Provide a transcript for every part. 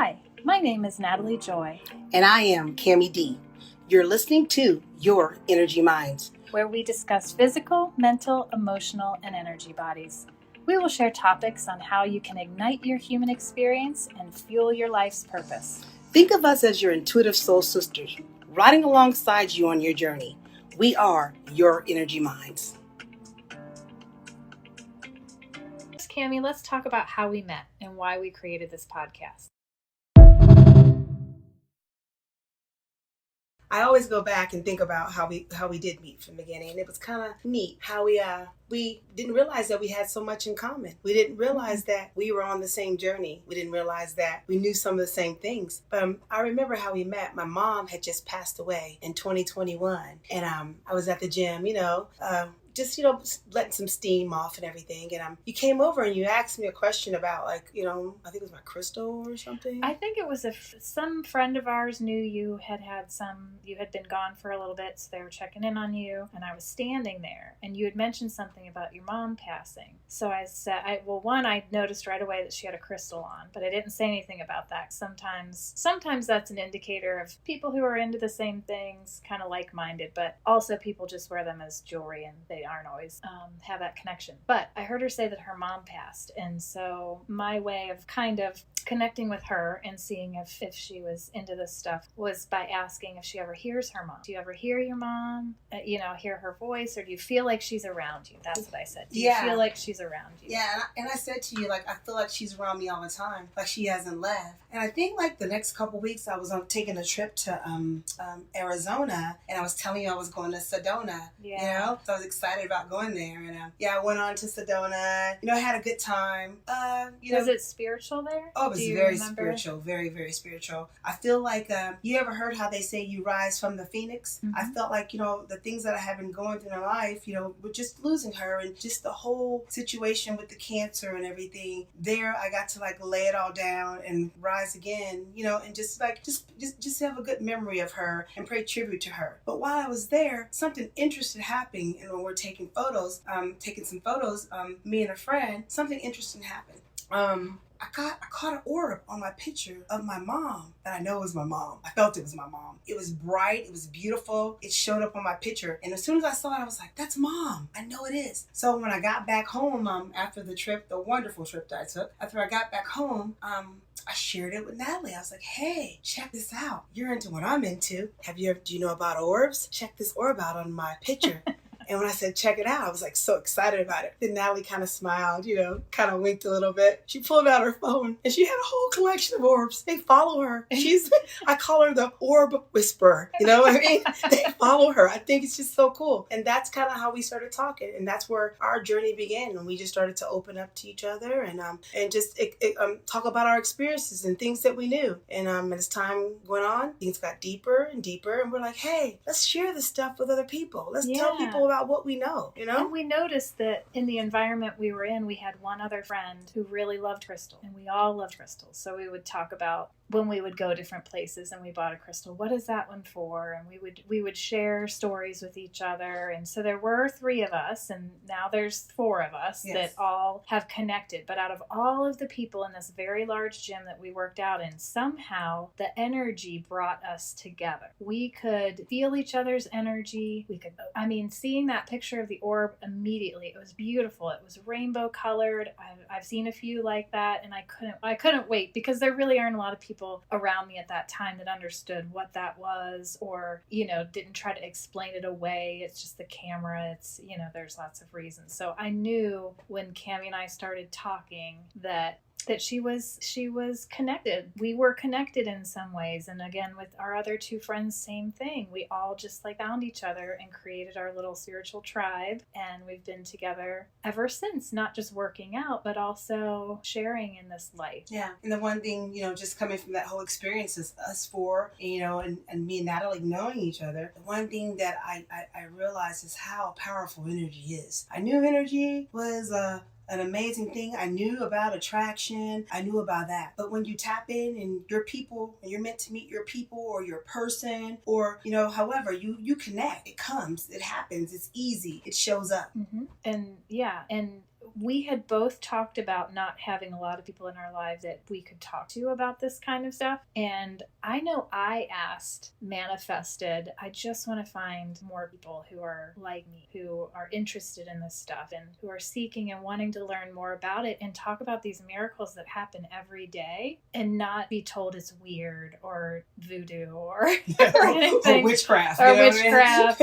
Hi, my name is Natalie Joy. And I am Cammie D. You're listening to Your Energy Minds, where we discuss physical, mental, emotional, and energy bodies. We will share topics on how you can ignite your human experience and fuel your life's purpose. Think of us as your intuitive soul sisters, riding alongside you on your journey. We are Your Energy Minds. Cammie, let's talk about how we met and why we created this podcast. I always go back and think about how we did meet from the beginning. It was kind of neat how we didn't realize that we had so much in common. We didn't realize that we were on the same journey. We didn't realize that we knew some of the same things. But I remember how we met. My mom had just passed away in 2021, and I was at the gym, just letting some steam off and everything, and you came over and you asked me a question about, I think it was my crystal or something. I think it was some friend of ours knew you had been gone for a little bit, so they were checking in on you, and I was standing there and you had mentioned something about your mom passing. So I said, I noticed right away that she had a crystal on, but I didn't say anything about that. Sometimes that's an indicator of people who are into the same things, kind of like-minded, but also people just wear them as jewelry and they aren't always have that connection. But I heard her say that her mom passed, and so my way of kind of connecting with her and seeing if she was into this stuff was by asking if she ever hears her mom. Do you ever hear your mom? Hear her voice, or do you feel like she's around you? That's what I said. Do you feel like she's around you? Yeah, and I said to you, I feel like she's around me all the time, like she hasn't left. And I think the next couple weeks I was taking a trip to Arizona, and I was telling you I was going to Sedona. Yeah. So I was excited about going there, and I went on to Sedona. I had a good time. Was it spiritual there? Oh, it was very spiritual, very, very spiritual. I feel like you ever heard how they say you rise from the phoenix? Mm-hmm. I felt like the things that I have been going through in life, with just losing her and just the whole situation with the cancer and everything. There, I got to lay it all down and rise again, and just have a good memory of her and pay tribute to her. But while I was there, something interesting happened, and when we're taking some photos, me and a friend, something interesting happened. I caught an orb on my picture of my mom, and I know it was my mom. I felt it was my mom. It was bright. It was beautiful. It showed up on my picture, and as soon as I saw it, I was like, "That's Mom. I know it is." So when I got back home, after the trip, the wonderful trip that I took, after I got back home, I shared it with Natalie. I was like, "Hey, check this out. You're into what I'm into. Do you know about orbs? Check this orb out on my picture." And when I said, "Check it out," I was so excited about it. Then Natalie kind of smiled, kind of winked a little bit. She pulled out her phone and she had a whole collection of orbs. They follow her. I call her the orb whisperer. You know what I mean? They follow her. I think it's just so cool. And that's kind of how we started talking. And that's where our journey began. And we just started to open up to each other and just talk about our experiences and things that we knew. And as time went on, things got deeper and deeper. And we're like, "Hey, let's share this stuff with other people. Let's tell people about what we know, And we noticed that in the environment we were in, we had one other friend who really loved crystal, and we all loved crystals. So we would talk about when we would go different places and we bought a crystal, what is that one for? And we would share stories with each other. And so there were 3 of us, and now there's 4 of us that all have connected. But out of all of the people in this very large gym that we worked out in, somehow the energy brought us together. We could feel each other's energy. Seeing that picture of the orb immediately, it was beautiful. It was rainbow colored. I've seen a few like that, and I couldn't wait, because there really aren't a lot of people around me at that time that understood what that was, or didn't try to explain it away. It's just the camera. It's there's lots of reasons. So I knew when Cammie and I started talking that she was connected. We were connected in some ways. And again, with our other 2 friends, same thing. We all just found each other and created our little spiritual tribe. And we've been together ever since, not just working out, but also sharing in this life. Yeah. And the one thing, just coming from that whole experience is us 4, and me and Natalie knowing each other. The one thing that I realized is how powerful energy is. I knew energy was an amazing thing. I knew about attraction. I knew about that. But when you tap in and your people, and you're meant to meet your people or your person, or, however you connect, it comes, it happens, it's easy, it shows up. Mm-hmm. And we had both talked about not having a lot of people in our life that we could talk to about this kind of stuff. And I know I manifested, I just want to find more people who are like me, who are interested in this stuff and who are seeking and wanting to learn more about it and talk about these miracles that happen every day and not be told it's weird or voodoo or anything. Or witchcraft. Or witchcraft,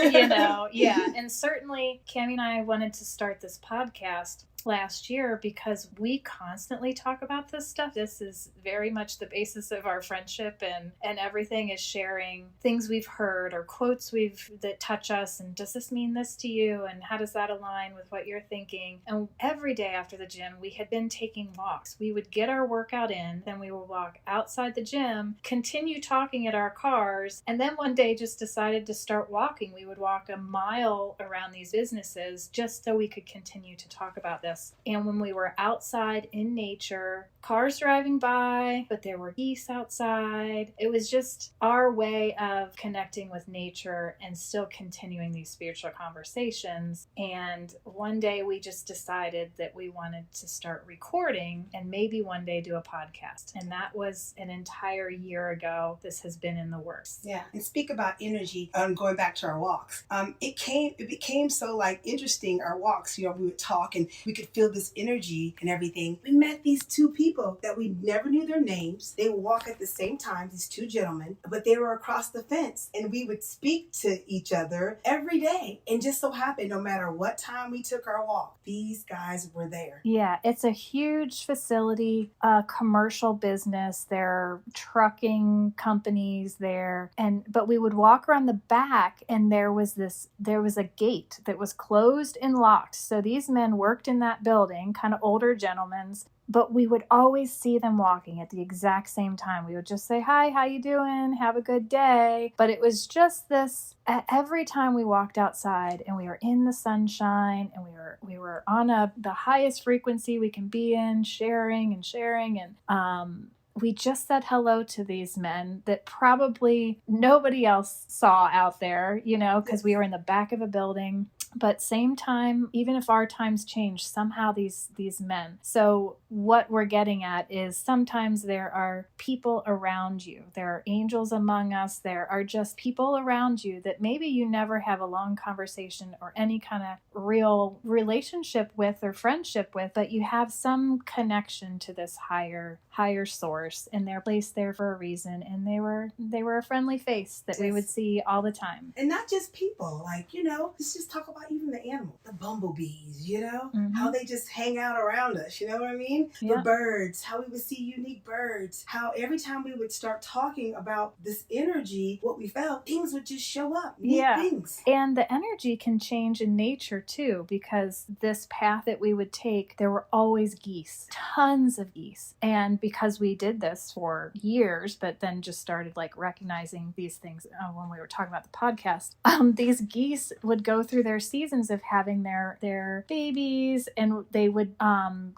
yeah. And certainly Cami and I wanted to start this podcast last year because we constantly talk about this stuff. This is very much the basis of our friendship, and everything is sharing things we've heard or quotes that touch us, and does this mean this to you, and how does that align with what you're thinking. And every day after the gym we had been taking walks. We would get our workout in, then we would walk outside the gym, continue talking at our cars, and then one day just decided to start walking. We would walk a mile around these businesses just so we could continue to talk about this. And when we were outside in nature, cars driving by, but there were geese outside. It was just our way of connecting with nature and still continuing these spiritual conversations. And one day we just decided that we wanted to start recording and maybe one day do a podcast. And that was an entire year ago. This has been in the works. Yeah. And speak about energy, going back to our walks. It became so like interesting, our walks, we would talk and we could feel this energy and everything. We met these two people that we never knew their names. They would walk at the same time, these two gentlemen, but they were across the fence, and we would speak to each other every day. And just so happened, no matter what time we took our walk, these guys were there. Yeah, it's a huge facility, a commercial business. There are trucking companies there, but we would walk around the back, and there was a gate that was closed and locked. So these men worked in that building, kind of older gentlemen, but we would always see them walking at the exact same time. We would just say, "Hi, how you doing? Have a good day." But it was just this, every time we walked outside and we were in the sunshine and we were on the highest frequency we can be in, sharing, and we just said hello to these men that probably nobody else saw out there, because we were in the back of a building. But same time, even if our times change, somehow these men. So what we're getting at is sometimes there are people around you. There are angels among us. There are just people around you that maybe you never have a long conversation or any kind of real relationship with or friendship with, but you have some connection to this higher source, and they're placed there for a reason. And they were a friendly face that we would see all the time. And not just people, let's just talk about even the animals, the bumblebees, Mm-hmm. how they just hang out around us, you know what I mean? Yeah. The birds, how we would see unique birds, how every time we would start talking about this energy, what we felt, things would just show up, neat things. And the energy can change in nature too, because this path that we would take, there were always geese, tons of geese. And because we did this for years, but then just started recognizing these things when we were talking about the podcast, these geese would go through their seasons of having their babies, and they would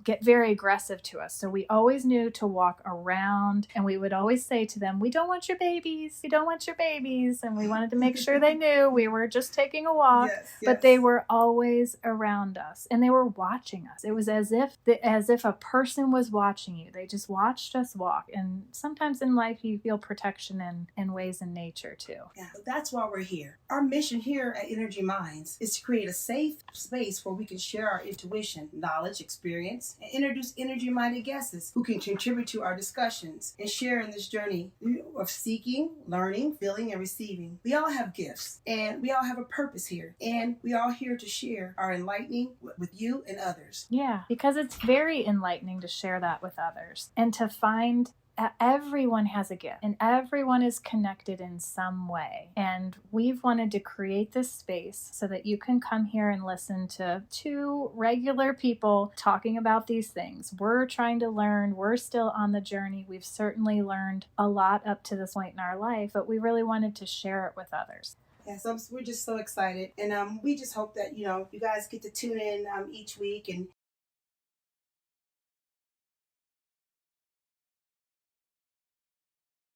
get very aggressive to us. So we always knew to walk around, and we would always say to them, "We don't want your babies. We don't want your babies." And we wanted to make sure they knew we were just taking a walk. Yes. But they were always around us, and they were watching us. It was as if a person was watching you. They just watched us walk. And sometimes in life you feel protection in ways in nature too. Yeah, that's why we're here. Our mission here at Energy Minds is to create a safe space where we can share our intuition, knowledge, experience, and introduce energy-minded guests who can contribute to our discussions and share in this journey of seeking, learning, feeling, and receiving. We all have gifts, and we all have a purpose here, and we all here to share our enlightening with you and others. Yeah, because it's very enlightening to share that with others and to find everyone has a gift and everyone is connected in some way. And we've wanted to create this space so that you can come here and listen to two regular people talking about these things. We're trying to learn. We're still on the journey. We've certainly learned a lot up to this point in our life, but we really wanted to share it with others. Yeah, so we're just so excited, and we just hope that you guys get to tune in each week and